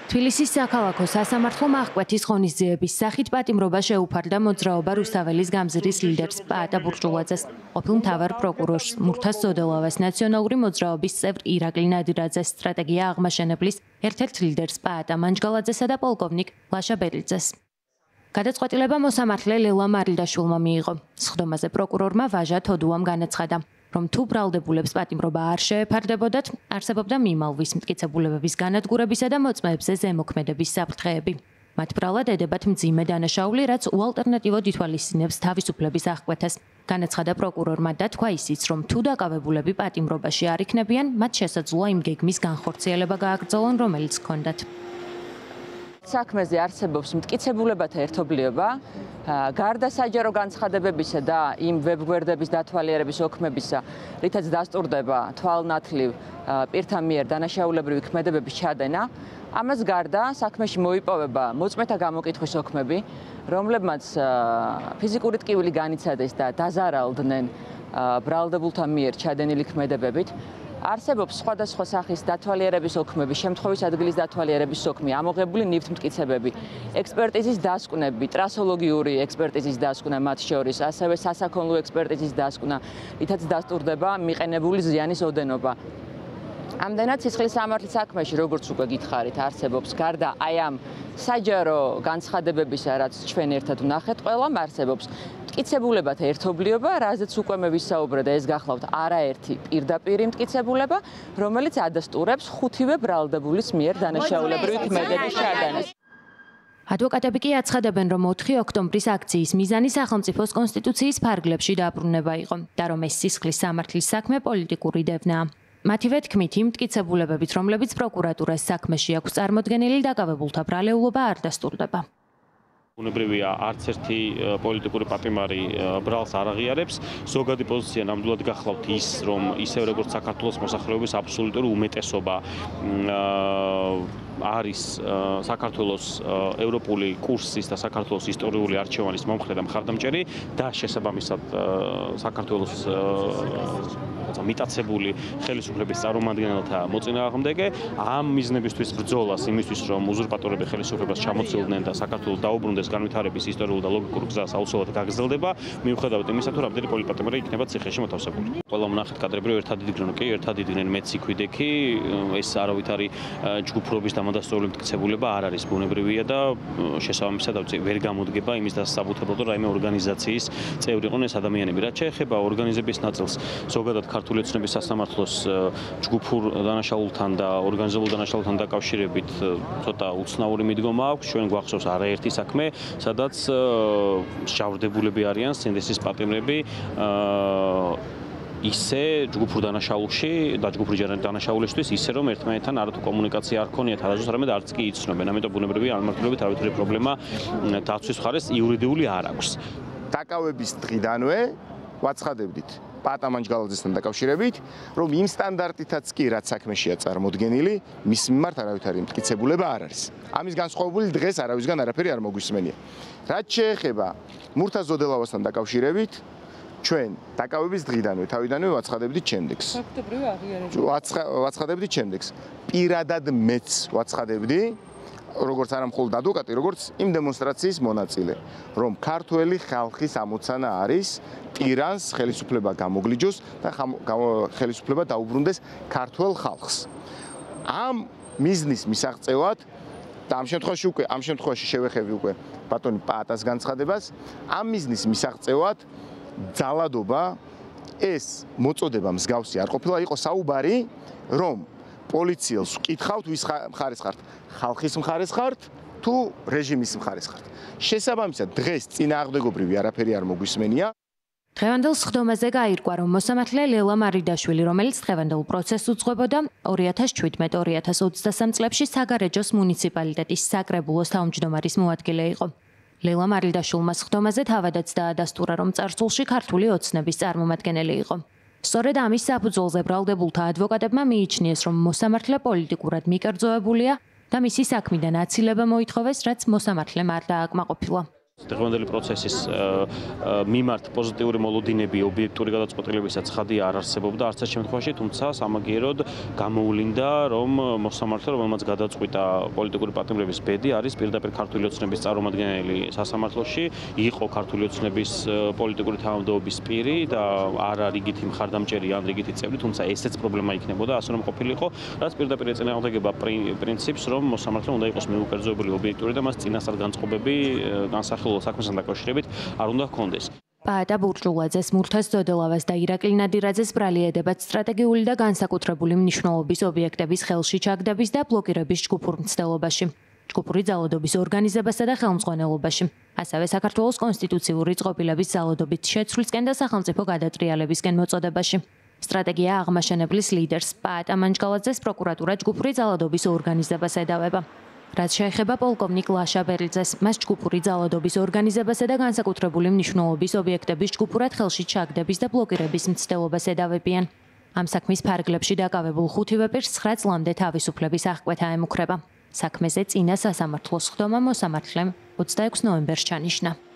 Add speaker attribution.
Speaker 1: თბილისის საქალაქო სასამართლო აღკვეთის ღონისძიების სახით პატიმრობა შეუფარდა მოძრაობა რუსთაველის გამზირის ლიდერს პაატა ბურჟულაძეს, ყოფილ მთავარ პროკურორს, მურთას ზოდელავას, ნაციონალური მოძრაობის წევრ ირაკლი ნადირაძეს, სტრატეგია აღმაშენებლის ერთ-ერთ ლიდერს პაატა მანჯგალაძესა და პოლკოვნიკ ლაშა ბერიძეს. გადაწყვეტილება მოსამართლე ლელა მარილდაშვილმა მიიღო. სხდომაზე პროკურორმა ვაჟა თოდუამ განაცხადა, რომ თუ ბრალდებულებს პატიმრობა არ შეეფარდებოდათ, არსებობდა მიმალვის მტკიცებულებების განადგურებისა და მოწმეებზე ზემოქმედების საფრთხეები. მათ ბრალად ედებათ მძიმე დანაშაული, რაც უალტერნატივოდ ითვალისწინებს თავისუფლების აღკვეთას. განაცხადა პროკურორმა და თქვა ისიც, რომ თუ დაკავებულები პატიმრობაში არ იქნებიან, მათ შესაძლოა იმ გეგმის განხორციელება გააგრძელონ, რომელიც ჰქონდათ.
Speaker 2: საქმეზე არსებობს მტკიცებულებათა ერთობლიობა, გარდა საჯარო განცხადებებისა და იმ ვებგვერდების დათვალიერების ოქმებისა, რითაც დასტურდება თვალნათლივ პირთა მიერ დანაშაულებრივი ქმედებების ჩადენა, ამას გარდა საქმეში მოიპოვება მოწმეთა გამოკითხვის ოქმები, რომლებმაც ფიზიკური ტკივილი განიცადეს და დაზარალდნენ ბრალდებულთა მიერ ჩადენილი ქმედებებით. არსებობს სხვადასხვა სახის დათვალიერების ოქმები, შემთხვევის ადგილის დათვალიერების ოქმი, ამოღებული ნივთმტკიცებები, ექსპერტიზის დასკვნები, ტრასოლოგიური ექსპერტიზის დასკვნა მათ შორის, ასევე სასაქონლო ექსპერტიზის დასკვნა, რითაც დასტურდება მიყენებული ზიანის ოდენობა. ამდენად სისხლის სამართლის საქმეში, როგორც უკვე გითხარით, არსებობს გარდა აი ამ საჯარო განცხადებებისა, რაც ჩვენ ერთად ვნახეთ, ყველამ არსებობს მტკიცებულებათა ერთობლიობა, რაზეც უკვე მე ვისაუბრე და ეს გახლავთ არაერთი პირდაპირი მტკიცებულება, რომელიც ადასტურებს ხუთივე ბრალდებულის მიერ დანაშაულებრივი ქმედების ჩადენას.
Speaker 1: ადვოკატები კი აცხადებენ, რომ 4 ოქტომბრის აქციის მიზანი სახელმწიფოს კონსტიტუციის ფარგლებში დაბრუნება იყო და რომ ეს სისხლის სამართლის საქმე პოლიტიკური დევნაა. მათივე თქმით, იმ მტკიცებულებებით, რომლებიც პროკურატურას საქმეში აქვს წარმოდგენილი, დაკავებულთა ბრალეულობა არ დასტურდება.
Speaker 3: უნებრივია არც ერთი პოლიტიკური პატიმარი ბრალს არ აღიარებს. ზოგადი პოზიცია ნამდვილად გახლავთ ის, რომ ისევ როგორც საქართველოს მოსახლეობის აბსოლუტური უმეტესობა არის საქართველოს ევროპული კურსის და საქართველოს ისტორიული არჩევანის მომხრე და მხარდამჭერი და შესაბამისად საქართველოს მიტაცებული ხელისუფლების წარმომადგენელთა მოწინააღმდეგე ამ მიზნებისთვის ბრძოლას იმისთვის რომ უზურპატორები ხელისუფლებას ჩამოცილდნენ და საქართველოს დაუბრუნდეს განვითარების ისტორიულ და ლოგიკურ გზას აუცილებლად გაგრძელდება მიუხედავად იმისა თუ რამდენი პოლიტპატიმარი იქნება ციხეში მოთავსებული. ყველა ვნახეთ კადრები ერთად იდგნენ, კი ერთად იდგნენ მეც იქვიდექი ეს არავითარი ჯგუფრობის დამადასტურებელი მტკიცებულება არ არის ბუნებრივია და შესაბამისად ვერ გამოდგება იმის დასაბუთებად რომ რაიმე ორგანიზაციის წევრი იყვნენ ეს ადამიანები. რაც შეეხება ორგანიზების ნაწილს ზოგადად ქართული ოცნების სასამართლოს ჯგუფურ დანაშაულთან და ორგანიზებულ დანაშაულთან დაკავშირებით ცოტა უცნაური მიდგომა აქვს. ჩვენ გვახსოვს არაერთი საქმე, სადაც შავდებულები არიან სინდესის პატიმრები ისე ჯგუფურ დანაშაულში და ჯგუფური დანაშაულისთვის ისე რომ ერთმანეთთან არათუ კომუნიკაცია არ ქონიათ არასდროს არამედ არც კი იცნობენ. ამიტომ ბუნებრივია ამ მართლობით არავითარი პრობლემა დაცვის მხარეს იურიდიული არ აქვს.
Speaker 4: დაკავების დღიდანვე ვაცხადებდით პაატა მანჯგალაძესთან დაკავშირებით, რომ იმ სტანდარტითაც კი რაც საქმეშია წარმოდგენილი, მის მიმართ არავითარი მტკიცებულება არ არის. ამის განსხვავებული დღეს არავისგან არაფერი არ მოგვისმენია. რაც შეეხება მურთას ზოდელავასთან დაკავშირებით, ჩვენ დაკავების დღიდანვე თავიდანვე ვაცხადებდით შემდეგს. ვაცხადებდით შემდეგს. პირადად მეც ვაცხადებდი როგორც არა მხოლოდ ადვოკატი, როგორც იმ დემონსტრაციის მონაწილე, რომ ქართველი ხალხის ამოცანა არის ტირანს ხელისუფლება გამოგლიჯოს და ხელისუფლება დაუბრუნდეს ქართველ ხალხს. ამ მიზნის მისაღწევად და ამ შემთხვევაში შევეხები უკვე ბატონი პაატას განცხადებას, ამ მიზნის მისაღწევად ძალადობა ეს მოწოდება მსგავსი არ ყოფილა, იყო საუბარი, რომ პოლიციელს ვკითხავთ, ვის მხარეს ხართ, ხალხის მხარეს ხართ თუ რეჟიმის მხარეს ხართ. შესაბამისად, დღეს წინააღმდეგობრივი არაფერი არ მოგვისმენია.
Speaker 1: დღევანდელ სხდომაზე გაირკვა, რომ მოსამართლე ლელა მარილდაშვილი, რომელიც დღევანდელ პროცესს უძღვებოდა, 2017-2023 წლებში საგარეჯოს მუნიციპალიტეტის საკრებულოს თავმჯდომარის მოადგილე იყო. ლელა მარილდაშვილმა სხდომაზე თავადაც დაადასტურა, რომ წარსულში ქართული ოცნების წარმომადგენელი იყო. სწორედ ამის საფუძველზე ბრალდებულთა ადვოკატებმა მიიჩნიეს, რომ მოსამართლე პოლიტიკურად მიკერძოებულია და მისი საქმიდან აცილება მოითხოვეს, რაც მოსამართლემ არ დააკმაყოფილა.
Speaker 3: დღევანდელი პროცესის მიმართ პოზიტიური მოლოდინები ობიექტური გადაწყვეტილებისა ცხადია არ არსებობდა არც ერთ შემთხვევაში, თუმცა სამაგიეროდ გამოვლინდა, რომ მოსამართლე, რომელმაც გადაწყვიტა პოლიტიკური პატიმრების ბედი, არის პირდაპირ ქართული ოცნების წარმომადგენელი სასამართლოში, იყო ქართული ოცნების პოლიტიკური თანამდებობის პირი და არა რიგითი მხარდამჭერი ან რიგითი წევრი, თუმცა ესეც პრობლემა იქნებოდა, ასე რომ ყოფილიყო, რაც პირდაპირ ეწინააღმდეგება პრინციპს, რომ მოსამართლე უნდა იყოს მიუკერძოებული, ობიექტური და მას წინასწარ განწყობები განსახილველ საქმესთან დაკავშირებით არ უნდა ჰქონდეს.
Speaker 1: პაატა ბურჭულაძეს, მურთაზ ზოდელავას და ირაკლი ნადირაძეს ბრალი ედებათ სტრატეგიული და განსაკუთრებული მნიშვნელობის ობიექტების ხელში ჩაგდების და ბლოკირების ჯგუფურ მცდელობაში, ჯგუფური ძალადობის ორგანიზებასა და ხელმძღვანელობაში, ასევე საქართველოს კონსტიტუციური წყობილების ძალადობით შეცვლისკენ და სახელმწიფო გადატრიალებისკენ მოწოდებაში. სტრატეგია აღმაშენებლის ლიდერს პაატა მანჯგალაძეს პროკურატურა ჯგუფური ძალადობის ორგანიზებას ედავება. რაც შეეხება პოლკოვნიკ ლაშა ბერიძეს, მას ჯგუფური ძალადობის ორგანიზებასა და განსაკუთრებული მნიშვნელობის ობიექტების ჯგუფურად ხელში ჩაგდების და ბლოკირების მცდელობას ედავებიან. ამ საქმის ფარგლებში დაკავებულ 5-ვე პირს 9 წლამდე თავისუფლების აღკვეთა ემუქრება. საქმეზე წინა სასამართლოს სხდომა მოსამართლემ 26 ნოემბერს ჩანიშნა.